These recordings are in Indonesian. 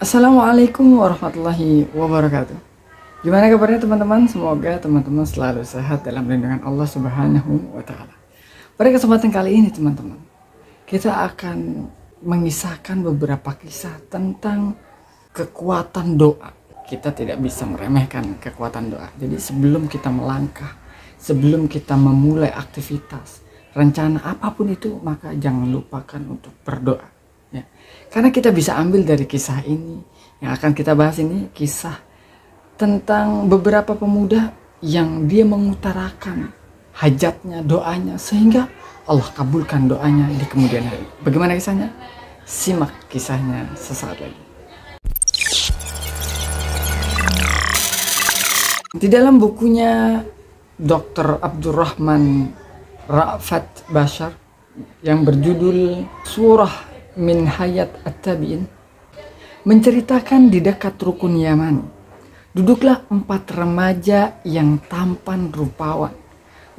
Assalamualaikum warahmatullahi wabarakatuh. Gimana kabarnya teman-teman? Semoga teman-teman selalu sehat dalam lindungan Allah Subhanahu wa Ta'ala. Pada kesempatan kali ini teman-teman, kita akan mengisahkan beberapa kisah tentang kekuatan doa. Kita tidak bisa meremehkan kekuatan doa. Jadi sebelum kita melangkah, sebelum kita memulai aktivitas, rencana apapun itu, maka jangan lupakan untuk berdoa. Ya. Karena kita bisa ambil dari kisah ini, yang akan kita bahas ini, kisah tentang beberapa pemuda yang dia mengutarakan hajatnya, doanya, sehingga Allah kabulkan doanya di kemudian hari. Bagaimana kisahnya? Simak kisahnya sesaat lagi. Di dalam bukunya Dr. Abdurrahman Ra'fat Bashar yang berjudul Surah Min Hayat At-Tabi'in, menceritakan di dekat rukun Yaman duduklah 4 remaja yang tampan rupawan,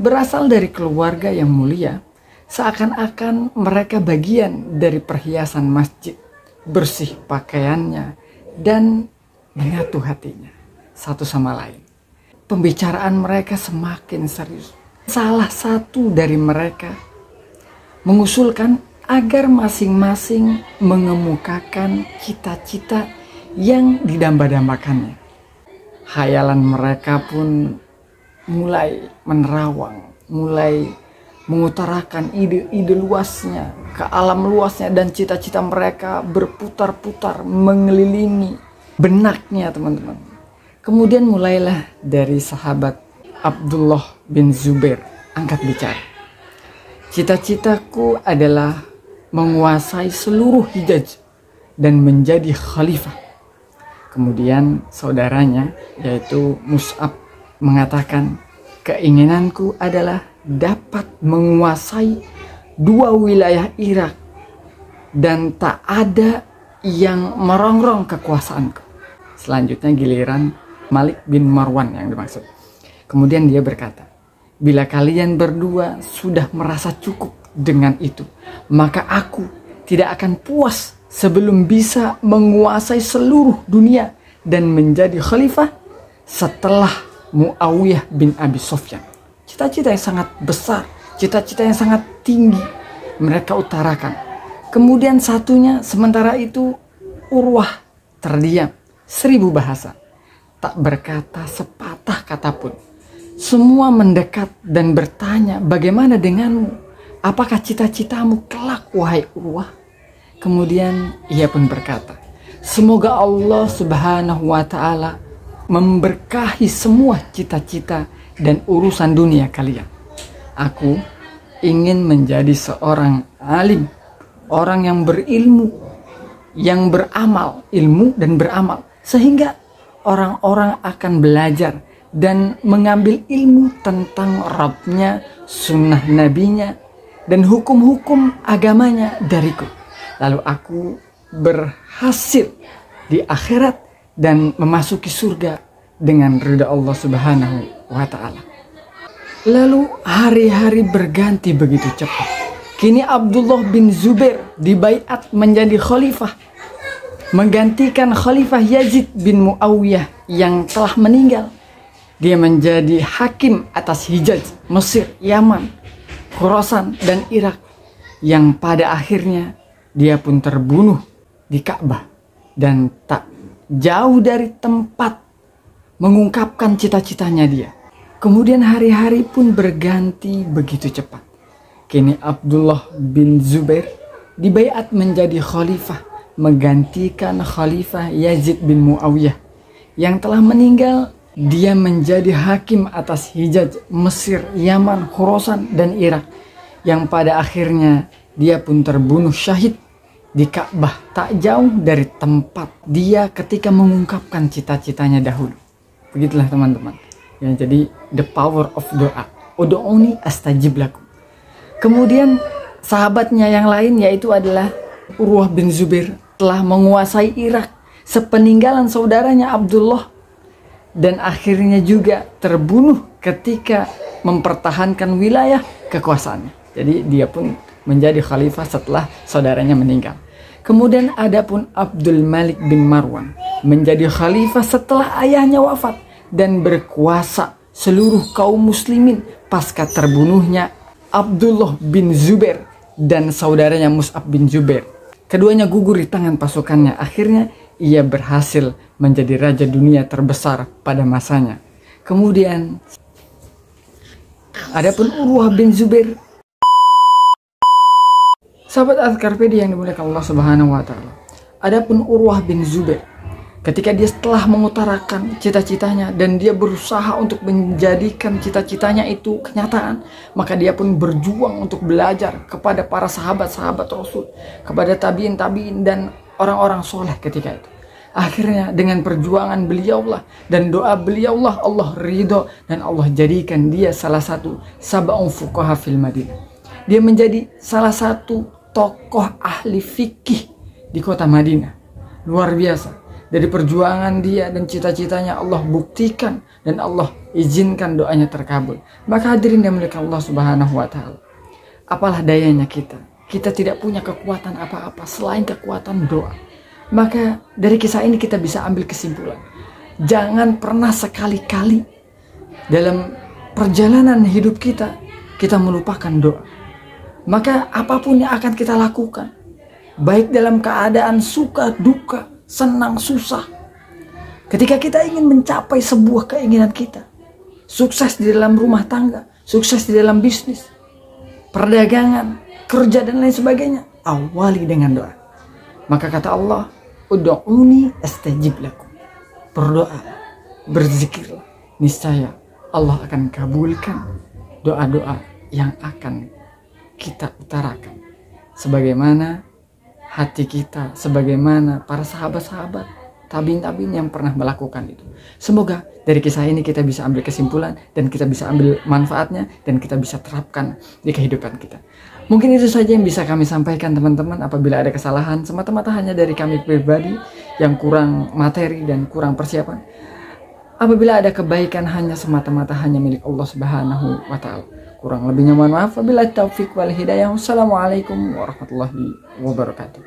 berasal dari keluarga yang mulia, seakan-akan mereka bagian dari perhiasan masjid, bersih pakaiannya dan menyatu hatinya satu sama lain. Pembicaraan mereka semakin serius. Salah satu dari mereka mengusulkan agar masing-masing mengemukakan cita-cita yang didamba-dambakannya. Khayalan mereka pun mulai menerawang, mulai mengutarakan ide-ide luasnya, ke alam luasnya, dan cita-cita mereka berputar-putar mengelilingi benaknya teman-teman. Kemudian mulailah dari sahabat Abdullah bin Zubair angkat bicara. Cita-citaku adalah menguasai seluruh Hijaz dan menjadi khalifah. Kemudian saudaranya yaitu Mus'ab mengatakan, keinginanku adalah dapat menguasai 2 wilayah Irak dan tak ada yang merongrong kekuasaanku. Selanjutnya giliran Malik bin Marwan yang dimaksud. Kemudian dia berkata, bila kalian berdua sudah merasa cukup dengan itu, maka aku tidak akan puas sebelum bisa menguasai seluruh dunia dan menjadi khalifah setelah Muawiyah bin Abi Sufyan. Cita-cita yang sangat besar, cita-cita yang sangat tinggi mereka utarakan. Kemudian satunya sementara itu Urwah terdiam 1000 bahasa, tak berkata sepatah kata pun. Semua mendekat dan bertanya, bagaimana denganmu? Apakah cita-citamu kelak, wahai Urwah? Kemudian ia pun berkata, semoga Allah Subhanahu wa Ta'ala memberkahi semua cita-cita dan urusan dunia kalian. Aku ingin menjadi seorang alim, orang yang berilmu, yang beramal, ilmu dan beramal, sehingga orang-orang akan belajar dan mengambil ilmu tentang Rabbnya, sunnah nabinya, dan hukum-hukum agamanya dariku. Lalu aku berhasil di akhirat dan memasuki surga dengan ridha Allah Subhanahu wa Ta'ala. Lalu hari-hari berganti begitu cepat. Kini Abdullah bin Zubair dibaiat menjadi khalifah, menggantikan Khalifah Yazid bin Muawiyah yang telah meninggal. Dia menjadi hakim atas Hijaz, Mesir, Yaman, Khurasan, dan Irak, yang pada akhirnya dia pun terbunuh di Ka'bah dan tak jauh dari tempat mengungkapkan cita-citanya dia. Kemudian hari-hari pun berganti begitu cepat. Kini Abdullah bin Zubair dibaiat menjadi khalifah, menggantikan Khalifah Yazid bin Muawiyah yang telah meninggal. Dia menjadi hakim atas Hijaz, Mesir, Yaman, Khurasan, dan Irak, yang pada akhirnya dia pun terbunuh syahid di Ka'bah, tak jauh dari tempat dia ketika mengungkapkan cita-citanya dahulu. Begitulah teman-teman. Ya, jadi the power of doa. Ud'uni astajib lakum. Kemudian sahabatnya yang lain yaitu adalah Urwah bin Zubair telah menguasai Irak sepeninggalan saudaranya Abdullah, dan akhirnya juga terbunuh ketika mempertahankan wilayah kekuasaannya. Jadi dia pun menjadi khalifah setelah saudaranya meninggal. Kemudian adapun Abdul Malik bin Marwan menjadi khalifah setelah ayahnya wafat dan berkuasa seluruh kaum muslimin pasca terbunuhnya Abdullah bin Zubair dan saudaranya Mus'ab bin Zubair. Keduanya gugur di tangan pasukannya. Akhirnya ia berhasil menjadi raja dunia terbesar pada masanya. Kemudian adapun Urwah bin Zubair, sahabat Azkarpedia yang dimuliakan Allah Subhanahu wa taala. Adapun Urwah bin Zubair, ketika dia setelah mengutarakan cita-citanya dan dia berusaha untuk menjadikan cita-citanya itu kenyataan, maka dia pun berjuang untuk belajar kepada para sahabat-sahabat Rasul, kepada tabiin dan orang-orang soleh ketika itu. Akhirnya dengan perjuangan beliaulah dan doa beliaulah Allah ridho dan Allah jadikan dia salah satu sab'un fuqaha fil Madinah. Dia menjadi salah satu tokoh ahli fikih di kota Madinah. Luar biasa. Dari perjuangan dia dan cita-citanya Allah buktikan dan Allah izinkan doanya terkabul. Maka hadirin yang dimuliakan Allah Subhanahu wa taala, apalah dayanya kita tidak punya kekuatan apa-apa selain kekuatan doa. Maka dari kisah ini kita bisa ambil kesimpulan, jangan pernah sekali-kali dalam perjalanan hidup kita melupakan doa. Maka apapun yang akan kita lakukan, baik dalam keadaan suka duka, senang susah, ketika kita ingin mencapai sebuah keinginan kita, sukses di dalam rumah tangga, sukses di dalam bisnis, perdagangan, kerja dan lain sebagainya, awali dengan doa. Maka kata Allah, ud'uni astajib lakum. Berdoa, berzikirlah, niscaya Allah akan kabulkan doa-doa yang akan kita utarakan. Sebagaimana hati kita, sebagaimana para sahabat-sahabat, tabiin yang pernah melakukan itu. Semoga dari kisah ini kita bisa ambil kesimpulan dan kita bisa ambil manfaatnya dan kita bisa terapkan di kehidupan kita. Mungkin itu saja yang bisa kami sampaikan teman-teman. Apabila ada kesalahan semata-mata hanya dari kami pribadi yang kurang materi dan kurang persiapan. Apabila ada kebaikan hanya semata-mata hanya milik Allah Subhanahu wa taala. Kurang lebihnya mohon maaf. Wabillahi taufiq wal hidayah. Wassalamualaikum warahmatullahi wabarakatuh.